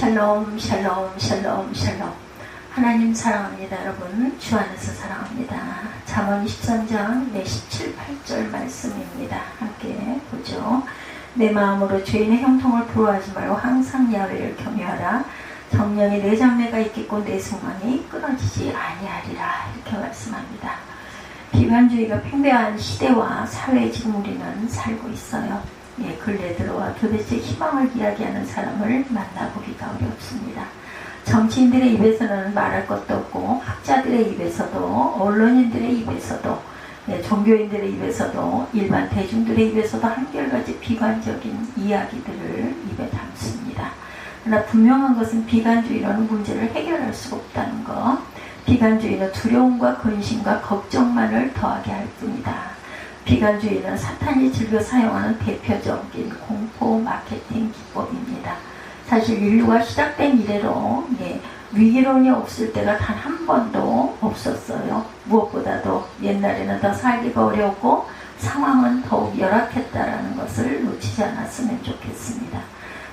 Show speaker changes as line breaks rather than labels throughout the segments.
샬롬 샬롬 샬롬 샬롬. 하나님 사랑합니다. 여러분 주 안에서 사랑합니다. 잠언 23장 17, 8절 말씀입니다. 함께 보죠. 내 마음으로 죄인의 형통을 부러워하지 말고 항상 야훼를 경외하라. 정령이 내 장래가 있겠고 내 소망이 끊어지지 아니하리라. 이렇게 말씀합니다. 비관주의가 팽배한 시대와 사회에 지금 우리는 살고 있어요. 근래 들어와 도대체 희망을 이야기하는 사람을 만나보기가 어렵습니다. 정치인들의 입에서는 말할 것도 없고 학자들의 입에서도 언론인들의 입에서도 종교인들의 입에서도 일반 대중들의 입에서도 한결같이 비관적인 이야기들을 입에 담습니다. 그러나 분명한 것은 비관주의로는 문제를 해결할 수가 없다는 것. 비관주의는 두려움과 근심과 걱정만을 더하게 할 뿐이다. 비관주의는 사탄이 즐겨 사용하는 대표적인 공포 마케팅 기법입니다. 사실 인류가 시작된 이래로 위기론이 없을 때가 단 한 번도 없었어요. 무엇보다도 옛날에는 더 살기가 어려웠고 상황은 더욱 열악했다라는 것을 놓치지 않았으면 좋겠습니다.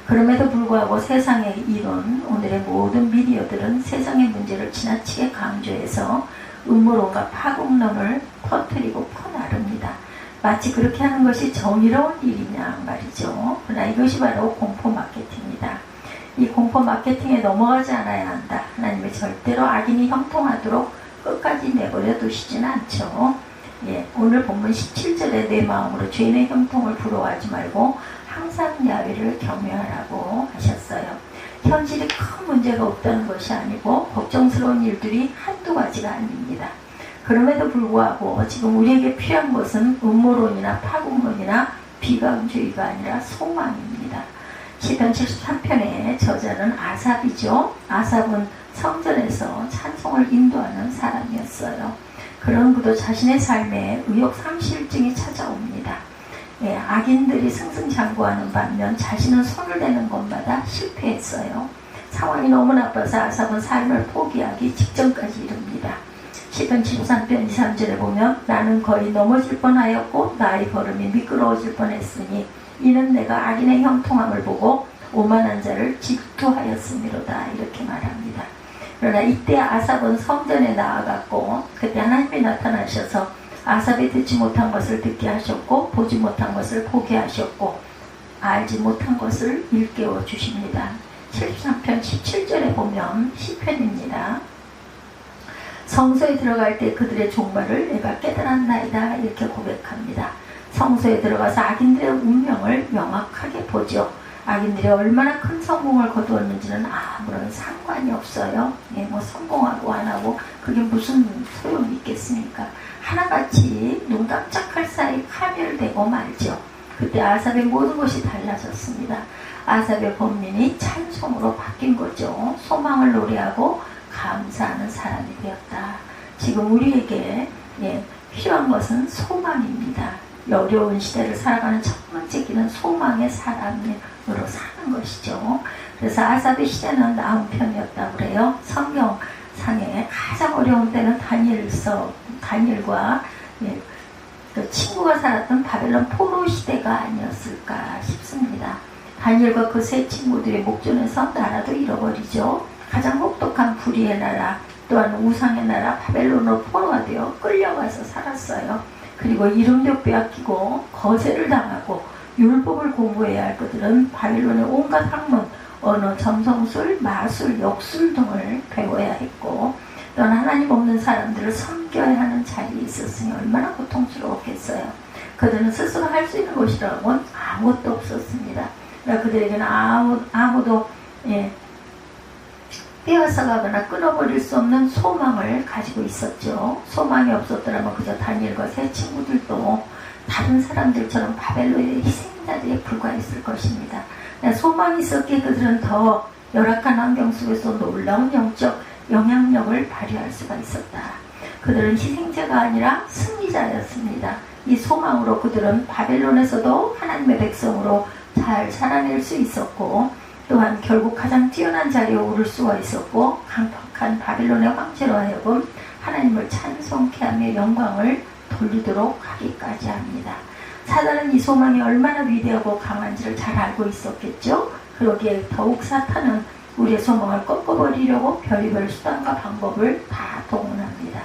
그럼에도 불구하고 세상의 이론, 오늘의 모든 미디어들은 세상의 문제를 지나치게 강조해서 음모론과 파국론을 퍼뜨리고 퍼나릅니다. 마치 그렇게 하는 것이 정의로운 일이냐 말이죠. 그러나 이것이 바로 공포 마케팅이다. 이 공포 마케팅에 넘어가지 않아야 한다. 하나님이 절대로 악인이 형통하도록 끝까지 내버려 두시지는 않죠. 오늘 본문 17절에 내 마음으로 죄인의 형통을 부러워하지 말고 항상 야훼를 경외하라고 하셨어요. 현실이 큰 문제가 없다는 것이 아니고 걱정스러운 일들이 한두 가지가 아닙니다. 그럼에도 불구하고 지금 우리에게 필요한 것은 음모론이나 파국론이나 비관주의가 아니라 소망입니다. 시편 73편의 저자는 아삽이죠. 아삽은 성전에서 찬송을 인도하는 사람이었어요. 그런 그도 자신의 삶에 의욕상실증이 찾아옵니다. 악인들이 승승장구하는 반면 자신은 손을 대는 것마다 실패했어요. 상황이 너무 나빠서 아삽은 삶을 포기하기 직전까지 이릅니다. 시편 73편 2, 3절에 보면 나는 거의 넘어질 뻔하였고 나의 걸음이 미끄러워질 뻔했으니 이는 내가 악인의 형통함을 보고 오만한 자를 질투하였음이로다. 이렇게 말합니다. 그러나 이때 아삽은 성전에 나아갔고 그때 하나님이 나타나셔서 아삽이 듣지 못한 것을 듣게 하셨고 보지 못한 것을 보게 하셨고 알지 못한 것을 일깨워 주십니다. 73편 17절에 보면 시편입니다. 성소에 들어갈 때 그들의 종말을 내가 깨달았나이다. 이렇게 고백합니다. 성소에 들어가서 악인들의 운명을 명확하게 보죠. 악인들이 얼마나 큰 성공을 거두었는지는 아무런 상관이 없어요. 성공하고 안 하고 그게 무슨 소용이 있겠습니까? 하나같이 눈 깜짝할 사이 파멸되고 말죠. 그때 아삽의 모든 것이 달라졌습니다. 아삽의 번민이 찬송으로 바뀐 거죠. 소망을 노래하고 감사하는 사람이 되었다. 지금 우리에게 필요한 것은 소망입니다. 어려운 시대를 살아가는 첫 번째 길은 소망의 사람으로 사는 것이죠. 그래서 아삽의 시대는 나은 편이었다고 그래요. 성경상에 가장 어려운 때는 다니엘과 그 친구가 살았던 바벨론 포로 시대가 아니었을까 싶습니다. 다니엘과 그 세 친구들의 목전에서 나라도 잃어버리죠. 가장 혹독한 불의의 나라, 또한 우상의 나라 바벨론으로 포로가 되어 끌려가서 살았어요. 그리고 이름도 빼앗기고 거세를 당하고 율법을 공부해야 할 그들은 바빌론의 온갖 학문, 언어, 점성술, 마술, 역술 등을 배워야 했고 또한 하나님 없는 사람들을 섬겨야 하는 자리에 있었으니 얼마나 고통스러웠겠어요. 그들은 스스로 할 수 있는 것이라고는 아무것도 없었습니다. 그러니까 그들에게는 아무도 빼앗아가거나 끊어버릴 수 없는 소망을 가지고 있었죠. 소망이 없었더라면 그저 다니엘과 세 친구들도 다른 사람들처럼 바벨론의 희생자들에 불과했을 것입니다. 소망이 있었기에 그들은 더 열악한 환경 속에서 놀라운 영적 영향력을 발휘할 수가 있었다. 그들은 희생자가 아니라 승리자였습니다. 이 소망으로 그들은 바벨론에서도 하나님의 백성으로 잘 살아낼 수 있었고 또한 결국 가장 뛰어난 자리에 오를 수가 있었고 강력한 바빌론의 황제로 하여금 하나님을 찬송케 하며 영광을 돌리도록 하기까지 합니다. 사단은 이 소망이 얼마나 위대하고 강한지를 잘 알고 있었겠죠. 그러기에 더욱 사탄은 우리의 소망을 꺾어버리려고 별의별 수단과 방법을 다 동원합니다.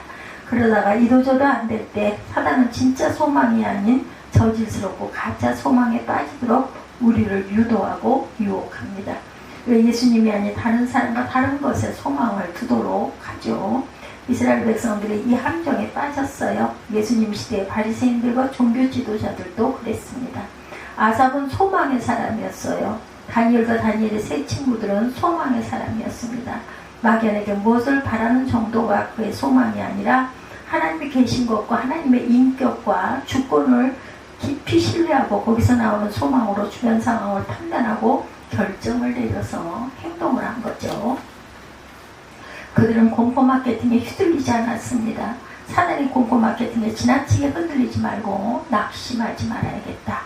그러다가 이도저도 안 될 때 사단은 진짜 소망이 아닌 저질스럽고 가짜 소망에 빠지도록 우리를 유도하고 유혹합니다. 왜 예수님이 아닌 다른 사람과 다른 것에 소망을 두도록 하죠. 이스라엘 백성들이 이 함정에 빠졌어요. 예수님 시대의 바리새인들과 종교 지도자들도 그랬습니다. 아삽은 소망의 사람이었어요. 다니엘과 다니엘의 세 친구들은 소망의 사람이었습니다. 막연하게 무엇을 바라는 정도가 그의 소망이 아니라 하나님이 계신 것과 하나님의 인격과 주권을 깊이 신뢰하고 거기서 나오는 소망으로 주변 상황을 판단하고 결정을 내려서 행동을 한 거죠. 그들은 공포 마케팅에 휘둘리지 않았습니다. 사단의 공포 마케팅에 지나치게 흔들리지 말고 낙심하지 말아야겠다.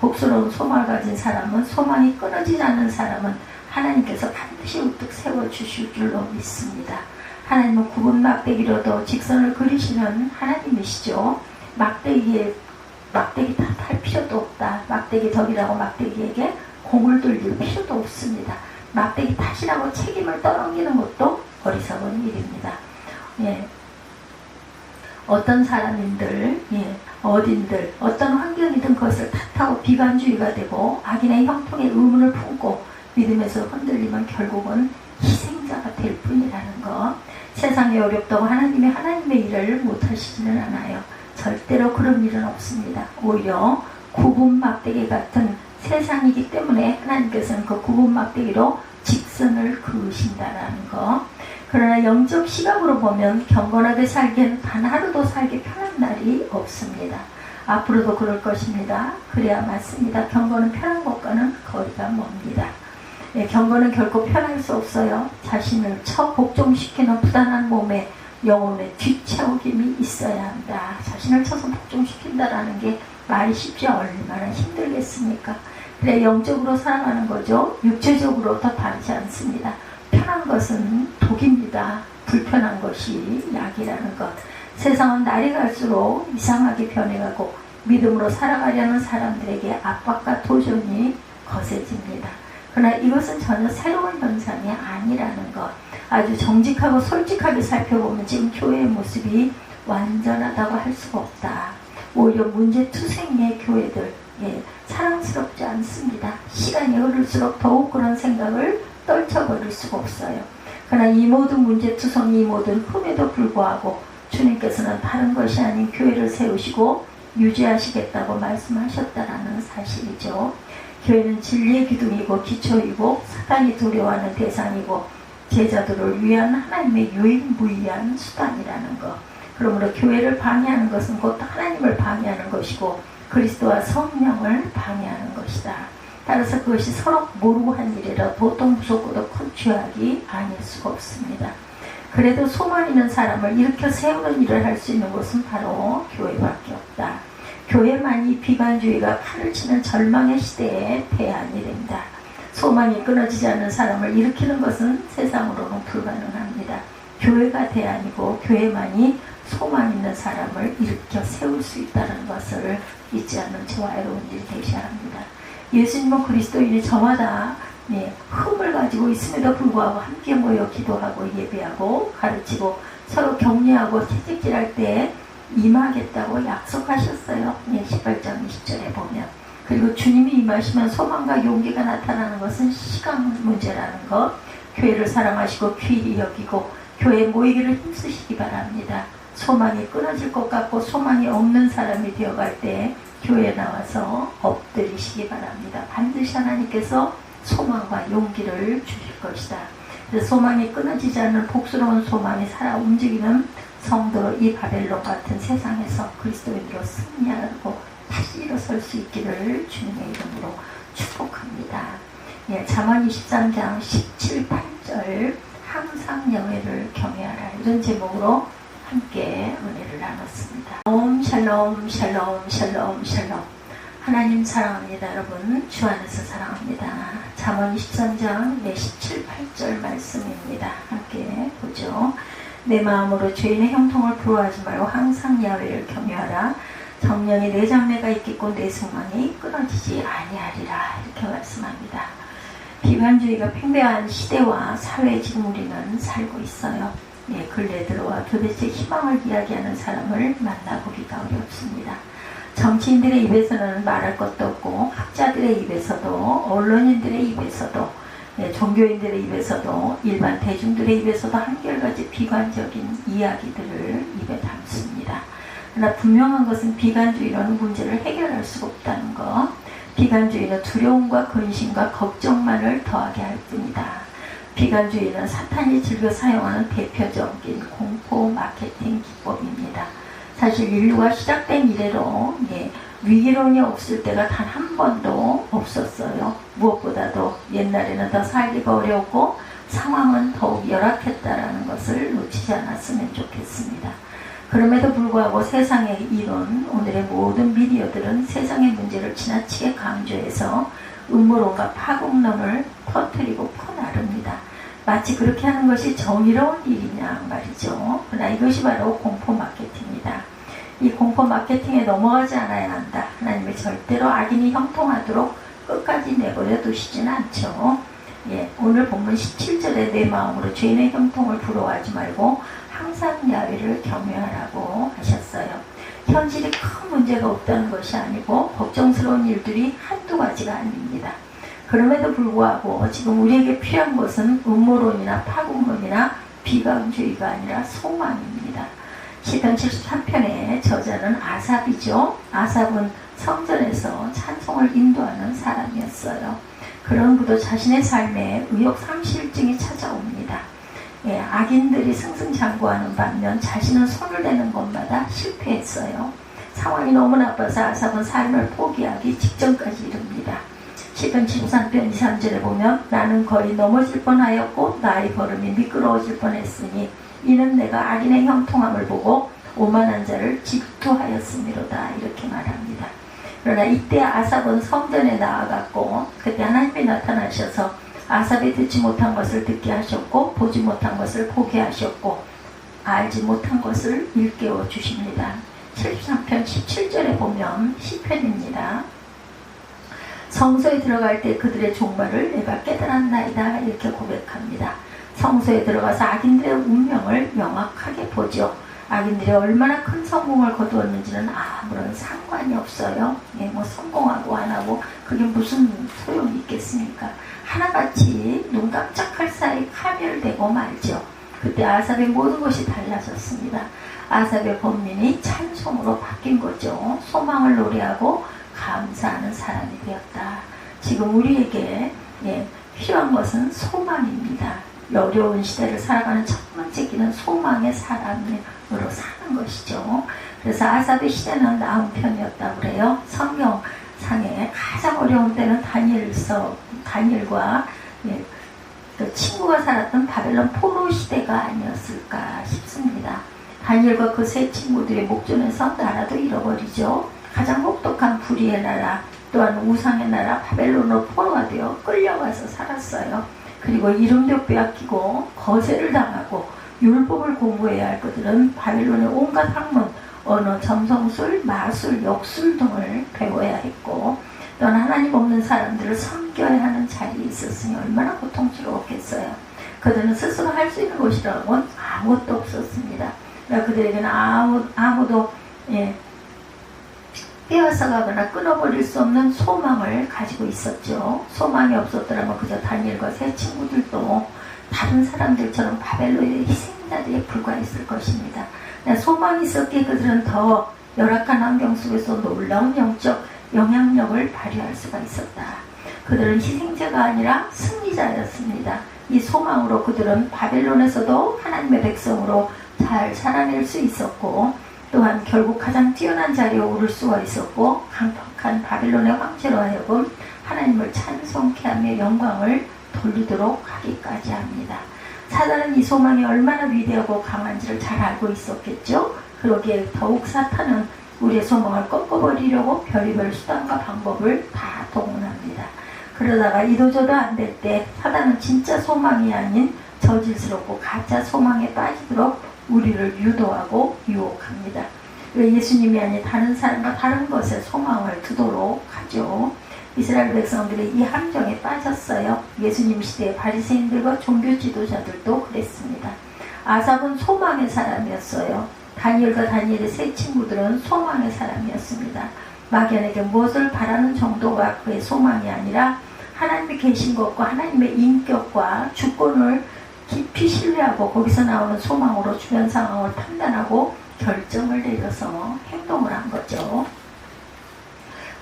복스러운 소망을 가진 사람은, 소망이 끊어지지 않는 사람은 하나님께서 반드시 우뚝 세워주실 줄로 믿습니다. 하나님은 굽은 막대기로도 직선을 그리시는 하나님이시죠. 막대기 탓할 필요도 없다. 막대기 덕이라고 막대기에게 공을 돌릴 필요도 없습니다. 막대기 탓이라고 책임을 떠넘기는 것도 어리석은 일입니다. 예. 어떤 사람인들, 어딘들, 어떤 환경이든 그것을 탓하고 비관주의가 되고 악인의 형통에 의문을 품고 믿음에서 흔들리면 결국은 희생자가 될 뿐이라는 것. 세상이 어렵다고 하나님의 일을 못하시지는 않아요. 절대로 그런 일은 없습니다. 오히려 굽은 막대기 같은 세상이기 때문에 하나님께서는 그 굽은 막대기로 직선을 그으신다라는 것. 그러나 영적 시각으로 보면 경건하게 살기엔 단 하루도 살기 편한 날이 없습니다. 앞으로도 그럴 것입니다. 그래야 맞습니다. 경건은 편한 것과는 거리가 멉니다. 경건은 결코 편할 수 없어요. 자신을 복종시키는 부단한 몸에 영혼의 뒤채우김이 있어야 한다. 자신을 쳐서 복종시킨다라는 게 말이 쉽지 얼마나 힘들겠습니까? 그래 영적으로 살아가는 거죠. 육체적으로 더 다르지 않습니다. 편한 것은 독입니다. 불편한 것이 약이라는 것. 세상은 날이 갈수록 이상하게 변해가고 믿음으로 살아가려는 사람들에게 압박과 도전이 거세집니다. 그러나 이것은 전혀 새로운 현상이 아니라는 것. 아주 정직하고 솔직하게 살펴보면 지금 교회의 모습이 완전하다고 할 수가 없다. 오히려 문제투성이의 교회들, 사랑스럽지 않습니다. 시간이 흐를수록 더욱 그런 생각을 떨쳐버릴 수가 없어요. 그러나 이 모든 문제투성이, 이 모든 흠에도 불구하고 주님께서는 다른 것이 아닌 교회를 세우시고 유지하시겠다고 말씀하셨다라는 사실이죠. 교회는 진리의 기둥이고 기초이고 사단이 두려워하는 대상이고 제자들을 위한 하나님의 유일무이한 수단이라는 것. 그러므로 교회를 방해하는 것은 곧 하나님을 방해하는 것이고 그리스도와 성령을 방해하는 것이다. 따라서 그것이 서로 모르고 한 일이라 보통 무섭고도 큰 죄악이 아닐 수가 없습니다. 그래도 소망 있는 사람을 일으켜 세우는 일을 할 수 있는 곳은 바로 교회밖에 없다. 교회만이 비관주의가 칼을 치는 절망의 시대에 대안이 된다. 소망이 끊어지지 않는 사람을 일으키는 것은 세상으로는 불가능합니다. 교회가 대안이고 교회만이 소망 있는 사람을 일으켜 세울 수 있다는 것을 잊지 않는 저와 여러분들이 되셔야 합니다. 예수님은 그리스도인이 저마다 흠을 가지고 있음에도 불구하고 함께 모여 기도하고 예배하고 가르치고 서로 격려하고 채찍질할 때 임하겠다고 약속하셨어요. 18장 20절에 보면. 그리고 주님이 임하시면 소망과 용기가 나타나는 것은 시간 문제라는 것. 교회를 사랑하시고 귀히 여기고 교회에 모이기를 힘쓰시기 바랍니다. 소망이 끊어질 것 같고 소망이 없는 사람이 되어갈 때 교회에 나와서 엎드리시기 바랍니다. 반드시 하나님께서 소망과 용기를 주실 것이다. 그래서 소망이 끊어지지 않는 복스러운 소망이 살아 움직이는 성도로 이 바벨론 같은 세상에서 그리스도인으로 승리하고 다시 일어설 수 있기를 주님의 이름으로 축복합니다. 잠언 23장 17, 8절 항상 여호와를 경외하라 이런 제목으로 함께 은혜를 나눴습니다. 샬롬 샬롬 샬롬 샬롬. 하나님 사랑합니다. 여러분 주 안에서 사랑합니다. 잠언 23장 17, 8절 말씀입니다. 함께 보죠. 내 마음으로 죄인의 형통을 부러워하지 말고 항상 야훼를 경외하라. 정령이 내 장래가 있겠고 내 소망이 끊어지지 아니하리라. 이렇게 말씀합니다. 비관주의가 팽배한 시대와 사회에 지금 우리는 살고 있어요. 예, 근래 들어와 도대체 희망을 이야기하는 사람을 만나보기가 어렵습니다. 정치인들의 입에서는 말할 것도 없고 학자들의 입에서도 언론인들의 입에서도 종교인들의 입에서도 일반 대중들의 입에서도 한결같이 비관적인 이야기들을 입에 담습니다. 그러나 분명한 것은 비관주의로는 문제를 해결할 수가 없다는 것. 비관주의는 두려움과 근심과 걱정만을 더하게 할 뿐이다. 비관주의는 사탄이 즐겨 사용하는 대표적인 공포 마케팅 기법입니다. 사실 인류가 시작된 이래로 위기론이 없을 때가 단 한 번도 없었어요. 무엇보다도 옛날에는 더 살기가 어려웠고 상황은 더욱 열악했다라는 것을 놓치지 않았으면 좋겠습니다. 그럼에도 불구하고 세상의 이론, 오늘의 모든 미디어들은 세상의 문제를 지나치게 강조해서 음모론과 파국론을 퍼뜨리고 퍼나릅니다. 마치 그렇게 하는 것이 정의로운 일이냐 말이죠. 그러나 이것이 바로 공포 마케팅입니다. 이 공포 마케팅에 넘어가지 않아야 한다. 하나님이 절대로 악인이 형통하도록 끝까지 내버려 두시지는 않죠. 오늘 본문 17절에 내 마음으로 죄인의 형통을 부러워하지 말고 항상 야훼를 경외하라고 하셨어요. 현실이 큰 문제가 없다는 것이 아니고 걱정스러운 일들이 한두 가지가 아닙니다. 그럼에도 불구하고 지금 우리에게 필요한 것은 음모론이나 파국론이나 비관주의가 아니라 소망입니다. 시편 73편의 저자는 아삽이죠. 아삽은 성전에서 찬송을 인도하는 사람이었어요. 그런 그도 자신의 삶에 의욕상실증이 찾아옵니다. 악인들이 승승장구하는 반면 자신은 손을 대는 것마다 실패했어요. 상황이 너무 나빠서 아삽은 삶을 포기하기 직전까지 이릅니다. 시편 73편 2~3절에 보면 나는 거의 넘어질 뻔하였고 나의 걸음이 미끄러워질 뻔했으니 이는 내가 악인의 형통함을 보고 오만한 자를 질투하였음이로다 이렇게 말합니다. 그러나 이때 아삽은 성전에 나아갔고 그때 하나님이 나타나셔서 아삽이 듣지 못한 것을 듣게 하셨고 보지 못한 것을 보게 하셨고 알지 못한 것을 일깨워 주십니다. 73편 17절에 보면 시편입니다. 성소에 들어갈 때 그들의 종말을 내가 깨달았나이다 이렇게 고백합니다. 성소에 들어가서 악인들의 운명을 명확하게 보죠. 악인들이 얼마나 큰 성공을 거두었는지는 아무런 상관이 없어요. 성공하고 안 하고 그게 무슨 소용이 있겠습니까? 하나같이 눈 깜짝할 사이 파멸되고 말죠. 그때 아삽의 모든 것이 달라졌습니다. 아삽의 번민이 찬송으로 바뀐 거죠. 소망을 노래하고 감사하는 사람이 되었다. 지금 우리에게 필요한 것은 소망입니다. 어려운 시대를 살아가는 첫 번째 길은 소망의 사람으로 사는 것이죠. 그래서 아삽의 시대는 나은 편이었다고 그래요. 성경상에 가장 어려운 때는 다니엘과 그 친구가 살았던 바벨론 포로 시대가 아니었을까 싶습니다. 다니엘과 그 세 친구들의 목전에서 나라도 잃어버리죠. 가장 혹독한 불의의 나라 또한 우상의 나라 바벨론으로 포로가 되어 끌려가서 살았어요. 그리고 이름도 빼앗기고 거세를 당하고 율법을 공부해야 할 그들은 바벨론의 온갖 학문, 언어, 점성술, 마술, 역술 등을 배워야 했고 또한 하나님 없는 사람들을 섬겨야 하는 자리에 있었으니 얼마나 고통스러웠겠어요. 그들은 스스로 할 수 있는 것이라고는 아무것도 없었습니다. 그러니까 그들에게는 아무도 빼앗아가거나 끊어버릴 수 없는 소망을 가지고 있었죠. 소망이 없었더라면 그저 다니엘과 세 친구들도 다른 사람들처럼 바벨론의 희생자들에 불과했을 것입니다. 소망이 있었기에 그들은 더 열악한 환경 속에서 놀라운 영적 영향력을 발휘할 수가 있었다. 그들은 희생자가 아니라 승리자였습니다. 이 소망으로 그들은 바벨론에서도 하나님의 백성으로 잘 살아낼 수 있었고 또한 결국 가장 뛰어난 자리에 오를 수가 있었고 강력한 바벨론의 황제로 하여금 하나님을 찬송케 하며 영광을 돌리도록 하기까지 합니다. 사단은 이 소망이 얼마나 위대하고 강한지를 잘 알고 있었겠죠. 그러기에 더욱 사탄은 우리의 소망을 꺾어버리려고 별의별 수단과 방법을 다 동원합니다. 그러다가 이도저도 안 될 때 사단은 진짜 소망이 아닌 저질스럽고 가짜 소망에 빠지도록 우리를 유도하고 유혹합니다. 왜 예수님이 아닌 다른 사람과 다른 것에 소망을 두도록 하죠. 이스라엘 백성들이 이 함정에 빠졌어요. 예수님 시대의 바리새인들과 종교 지도자들도 그랬습니다. 아삽은 소망의 사람이었어요. 다니엘과 다니엘의 세 친구들은 소망의 사람이었습니다. 막연하게 무엇을 바라는 정도가 그의 소망이 아니라 하나님이 계신 것과 하나님의 인격과 주권을 깊이 신뢰하고 거기서 나오는 소망으로 주변 상황을 판단하고 결정을 내려서 행동을 한 거죠.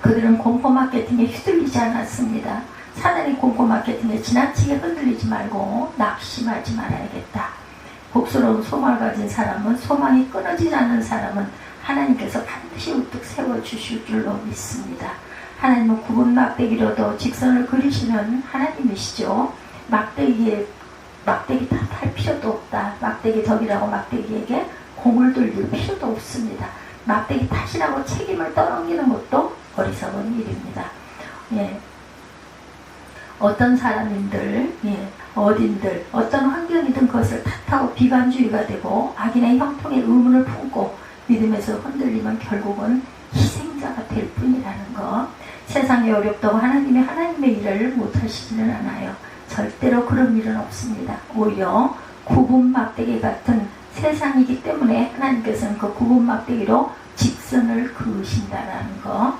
그들은 공포 마케팅에 휘둘리지 않았습니다. 사단의 공포 마케팅에 지나치게 흔들리지 말고 낙심하지 말아야겠다. 복스러운 소망을 가진 사람은, 소망이 끊어지지 않는 사람은 하나님께서 반드시 우뚝 세워주실 줄로 믿습니다. 하나님은 굽은 막대기로도 직선을 그리시는 하나님이시죠. 막대기 탓할 필요도 없다. 막대기 덕이라고 막대기에게 공을 돌릴 필요도 없습니다. 막대기 탓이라고 책임을 떠넘기는 것도 어리석은 일입니다. 예. 어떤 사람인들, 예, 어딘들, 어떤 환경이든 그것을 탓하고 비관주의가 되고 악인의 형통의 의문을 품고 믿음에서 흔들리면 결국은 희생자가 될 뿐이라는 것. 세상이 어렵다고 하나님의 일을 못하시지는 않아요. 절대로 그런 일은 없습니다. 오히려 굽은 막대기 같은 세상이기 때문에 하나님께서는 그 굽은 막대기로 직선을 그으신다라는 것.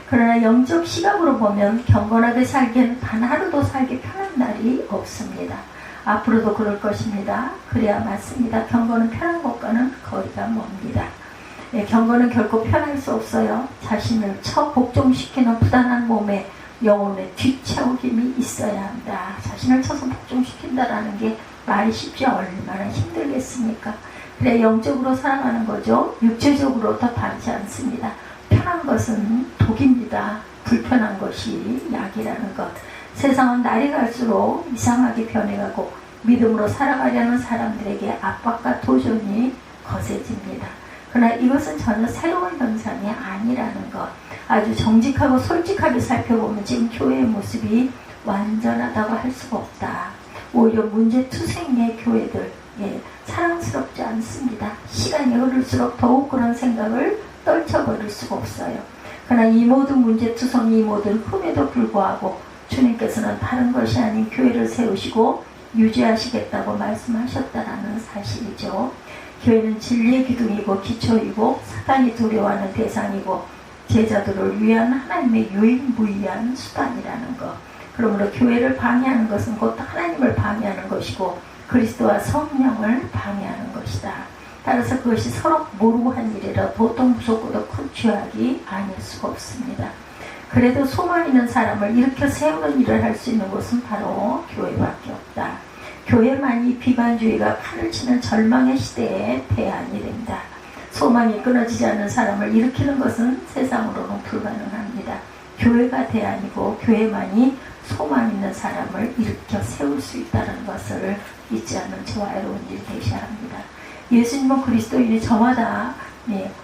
그러나 영적 시각으로 보면 경건하게 살기에는 단 하루도 살기 편한 날이 없습니다. 앞으로도 그럴 것입니다. 그래야 맞습니다. 경건은 편한 것과는 거리가 멉니다. 예, 경건은 결코 편할 수 없어요. 자신을 복종시키는 부단한 몸에 영혼의 뒤채우김이 있어야 한다. 자신을 쳐서 복종시킨다라는 게 말이 쉽지 얼마나 힘들겠습니까? 그래 영적으로 살아가는 거죠. 육체적으로 더 다르지 않습니다. 편한 것은 독입니다. 불편한 것이 약이라는 것. 세상은 날이 갈수록 이상하게 변해가고 믿음으로 살아가려는 사람들에게 압박과 도전이 거세집니다. 그러나 이것은 전혀 새로운 현상이 아니라는 것. 아주 정직하고 솔직하게 살펴보면 지금 교회의 모습이 완전하다고 할 수가 없다. 오히려 문제투성이의 교회들, 예, 사랑스럽지 않습니다. 시간이 흐를수록 더욱 그런 생각을 떨쳐버릴 수가 없어요. 그러나 이 모든 문제투성이, 이 모든 흠에도 불구하고 주님께서는 다른 것이 아닌 교회를 세우시고 유지하시겠다고 말씀하셨다라는 사실이죠. 교회는 진리의 기둥이고 기초이고 사단이 두려워하는 대상이고 제자들을 위한 하나님의 유일무이한 수단이라는 것. 그러므로 교회를 방해하는 것은 곧 하나님을 방해하는 것이고 그리스도와 성령을 방해하는 것이다. 따라서 그것이 서로 모르고 한 일이라 보통 무섭고도 큰 죄악이 아닐 수가 없습니다. 그래도 소망 있는 사람을 일으켜 세우는 일을 할 수 있는 곳은 바로 교회밖에 없다. 교회만이 비관주의가 판을 치는 절망의 시대에 대안이 된다. 소망이 끊어지지 않는 사람을 일으키는 것은 세상으로는 불가능합니다. 교회가 대안이고 교회만이 소망 있는 사람을 일으켜 세울 수 있다는 것을 잊지 않는 저와 여러분 일이 되셔야 합니다. 예수님은 그리스도인이 저마다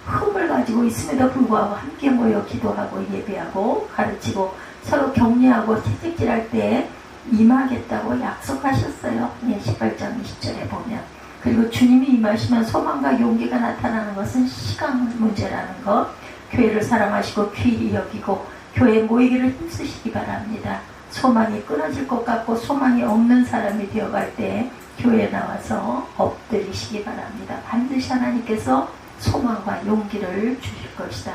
흠을 가지고 있음에도 불구하고 함께 모여 기도하고 예배하고 가르치고 서로 격려하고 채찍질할 때 임하겠다고 약속하셨어요. 18장 20절에 보면. 그리고 주님이 임하시면 소망과 용기가 나타나는 것은 시간 문제라는 것. 교회를 사랑하시고 귀히 여기고 교회에 모이기를 힘쓰시기 바랍니다. 소망이 끊어질 것 같고 소망이 없는 사람이 되어갈 때 교회에 나와서 엎드리시기 바랍니다. 반드시 하나님께서 소망과 용기를 주실 것이다.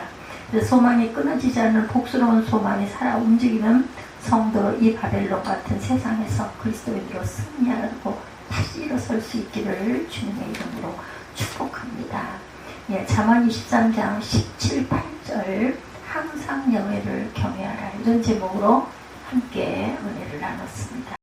소망이 끊어지지 않는 복스러운 소망이 살아 움직이는 성도로 이 바벨론 같은 세상에서 그리스도인으로 승리하고 다시 일어설 수 있기를 주님의 이름으로 축복합니다. 예, 잠언 23장 17, 8절 항상 여호와를 경외하라 이런 제목으로 함께 은혜를 나눴습니다.